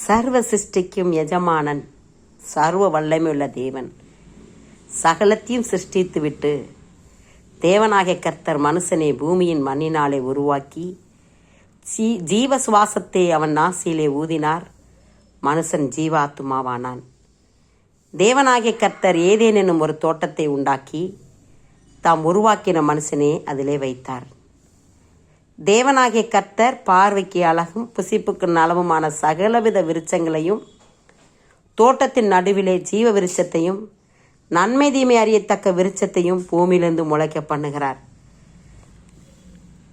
சர்வ சிருஷ்டிக்கும் எஜமானன், சர்வ வல்லமையுள்ள தேவன், சகலத்தையும் சிருஷ்டித்துவிட்டு தேவனாகிய கர்த்தர் மனுஷனை பூமியின் மண்ணினாலே உருவாக்கி ஜீவ சுவாசத்தை அவன் நாசியிலே ஊதினார். மனுஷன் ஜீவாத்மாவானான். தேவனாகிய கர்த்தர் ஏதேன் என்னும் ஒரு தோட்டத்தை உண்டாக்கி தாம் உருவாக்கின மனுஷனே அதிலே வைத்தார். தேவனாகிய கர்த்தர் பார்வைக்கு அழகும் புசிப்புக்கு நலவுமான சகலவித விருட்சங்களையும் தோட்டத்தின் நடுவிலே ஜீவ விருட்சத்தையும் நன்மை தீமை அறியத்தக்க விருட்சத்தையும் பூமியிலிருந்து முளைக்க பண்ணுகிறார்.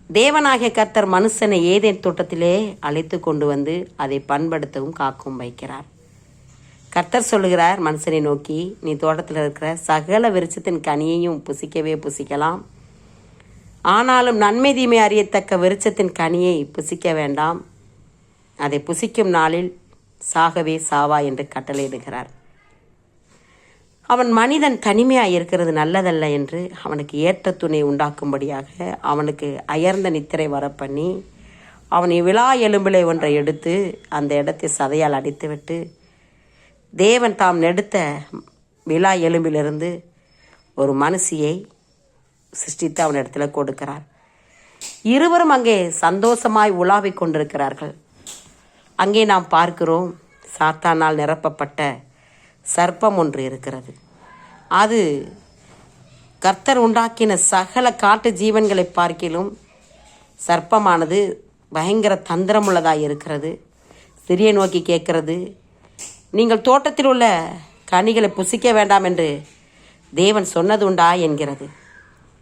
தேவனாகிய கர்த்தர் மனுஷனை ஏதேன் தோட்டத்திலே அழைத்து கொண்டு வந்து அதை பண்படுத்தவும் காக்கவும் வைக்கிறார். கர்த்தர் சொல்லுகிறார் மனுஷனை நோக்கி, நீ தோட்டத்தில் இருக்கிற சகல விருட்சத்தின் கனியையும் புசிக்கவே புசிக்கலாம், ஆனாலும் நன்மை தீமை அறியத்தக்க விருட்சத்தின் கனியை புசிக்க வேண்டாம், அதை புசிக்கும் நாளில் சாகவே சாவா என்று கட்டளையிடுகிறார். அவன் மனிதன் தனிமையாக இருக்கிறது நல்லதல்ல என்று அவனுக்கு ஏற்ற துணை உண்டாக்கும்படியாக அவனுக்கு அயர்ந்த நித்திரை வரப்பண்ணி அவனை விழா எலும்பிலை ஒன்றை எடுத்து அந்த இடத்தை சதையால் அடித்துவிட்டு தேவன் தாம் நெடுத்த விழா எலும்பிலிருந்து ஒரு மனுஷியை சிருஷ்டித்து அவன் இடத்துல கொடுக்கிறார். இருவரும் அங்கே சந்தோஷமாய் உலாவிக் கொண்டிருக்கிறார்கள். அங்கே நாம் பார்க்கிறோம், சாத்தானால் நிரப்பப்பட்ட சர்ப்பம் ஒன்று இருக்கிறது. அது கர்த்தர் உண்டாக்கின சகல காட்டு ஜீவன்களை பார்க்கிலும் சர்ப்பமானது பயங்கர தந்திரமுள்ளதாக இருக்கிறது. ஸ்திரியை நோக்கி கேட்கிறது, நீங்கள் தோட்டத்தில் உள்ள கனிகளை புசிக்க வேண்டாம் என்று தேவன் சொன்னது உண்டா என்கிறது.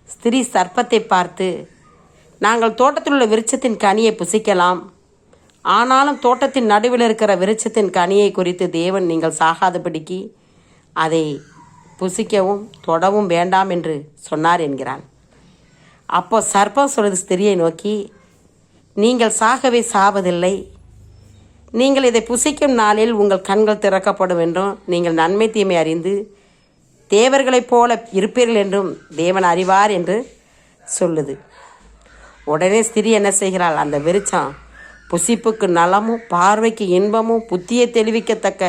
ஸ்திரீ சர்ப்பத்தை பார்த்து, நாங்கள் தோட்டத்தில் உள்ள விருட்சத்தின் கனியை புசிக்கலாம், ஆனாலும் தோட்டத்தின் நடுவில் இருக்கிற விருட்சத்தின் கனியை குறித்து தேவன் நீங்கள் சாகாதபடிக்கு அதை புசிக்கவும் தொடவும் வேண்டாம் என்று சொன்னார் என்கிறான். அப்போ சர்ப்பம் சொல்வது ஸ்திரியை நோக்கி, நீங்கள் சாகவே சாவதில்லை, நீங்கள் இதை புசிக்கும் நாளில் உங்கள் கண்கள் திறக்கப்படும் என்றும் நீங்கள் நன்மை தீமை அறிந்து தேவர்களைப் போல இருப்பீர்கள் என்றும் தேவன் அறிவார் என்று சொல்லுது. உடனே ஸ்திரீ என்ன செய்கிறாள், அந்த விருட்சம் புசிப்புக்கு நலமும் பார்வைக்கு இன்பமும் புத்தியை தெளிவிக்கத்தக்க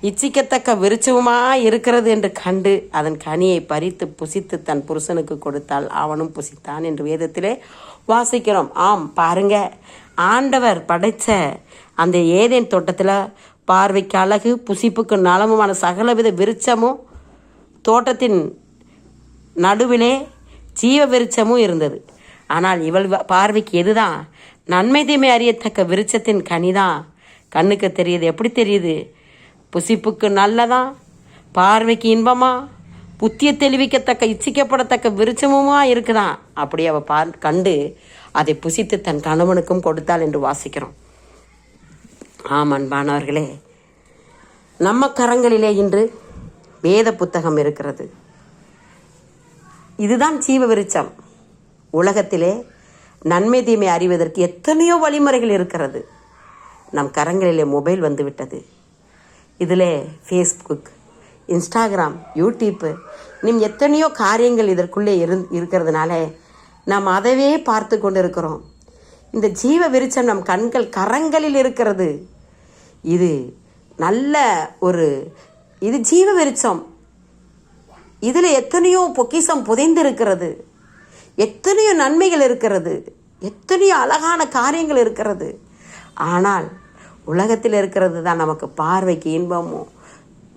இச்சிக்கத்தக்க விருட்சமுமாக இருக்கிறது என்று கண்டு அதன் கனியை பறித்து புசித்து தன் புருஷனுக்கு கொடுத்தால் அவனும் புசித்தான் என்று வேதத்திலே வாசிக்கிறோம். ஆம், பாருங்க, ஆண்டவர் படைத்த அந்த ஏதேன் தோட்டத்தில் பார்வைக்கு அழகு புசிப்புக்கு நலமுமான சகலவித விருட்சமும் தோட்டத்தின் நடுவிலே ஜீவ விருட்சமும் இருந்தது. ஆனால் இவள் பார்வைக்கு எதுதான் நன்மை தீமை அறியத்தக்க விருட்சத்தின் கனிதான் கண்ணுக்கு தெரியுது. எப்படி தெரியுது? புசிப்புக்கு நல்லதா, பார்வைக்கு இன்பமா, புத்தியை தெளிவிக்கத்தக்க இச்சிக்கப்படத்தக்க விருட்சமுமா இருக்குதான். அப்படி அவள் கண்டு அதை புசித்து தன் கணவனுக்கும் கொடுத்தாள் என்று வாசிக்கிறோம். ஆம் அன்பானவர்களே, நம்ம கரங்களிலே இன்று வேத புத்தகம் இருக்கிறது. இதுதான் ஜீவ விருட்சம். உலகத்திலே நன்மை தீமை அறிவதற்கு எத்தனையோ வழிமுறைகள் இருக்கிறது. நம் கரங்களிலே மொபைல் வந்து விட்டது. இதில் ஃபேஸ்புக், இன்ஸ்டாகிராம், யூடியூப்பு, இன்னும் எத்தனையோ காரியங்கள் இதற்குள்ளே இருக்கிறதுனால நாம் அதவே பார்த்து கொண்டு இருக்கிறோம். இந்த ஜீவ விருட்சம் நம் கரங்களில் இருக்கிறது. இது நல்ல இது ஜீவ விருட்சம். இதில் எத்தனையோ பொக்கிஷம் புதைந்து இருக்கிறது, எத்தனையோ நன்மைகள் இருக்கிறது, எத்தனையோ அழகான காரியங்கள் இருக்கிறது. ஆனால் உலகத்தில் இருக்கிறது தான் நமக்கு பார்வைக்கு இன்பமும்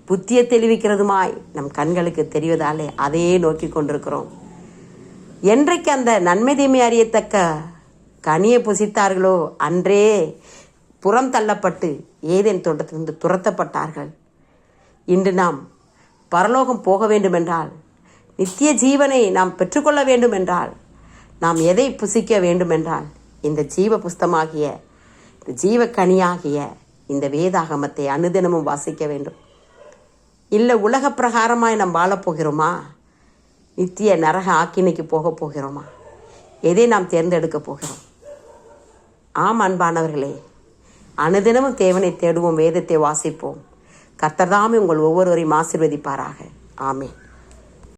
புத்தியை தெளிவிக்கிறதுமாய் நம் கண்களுக்கு தெரிவதாலே அதையே நோக்கி கொண்டிருக்கிறோம். என்றைக்கு அந்த நன்மை தீமை அறியத்தக்க கனியை புசித்தார்களோ அன்றே புறம் தள்ளப்பட்டு ஏதேன் தோட்டத்திலிருந்து துரத்தப்பட்டார்கள். இன்று நாம் பரலோகம் போக வேண்டுமென்றால், நித்திய ஜீவனை நாம் பெற்றுக்கொள்ள வேண்டுமென்றால், நாம் எதை புசிக்க வேண்டுமென்றால் இந்த ஜீவ புஸ்தமாகிய இந்த ஜீவ கனியாகிய இந்த வேதாகமத்தை அனுதினமும் வாசிக்க வேண்டும். இல்லை உலக பிரகாரமாய் நாம் வாழப்போகிறோமா, நித்திய நரக ஆக்கினைக்கு போக போகிறோமா, எதை நாம் தேர்ந்தெடுக்க போகிறோம்? ஆம் அன்பானவர்களே, அனுதினமும் தேவனை தேடுவோம், வேதத்தை வாசிப்போம். கர்த்தர் தாமே உங்கள் ஒவ்வொருவரையும் ஆசீர்வதிப்பாராக. ஆமென்.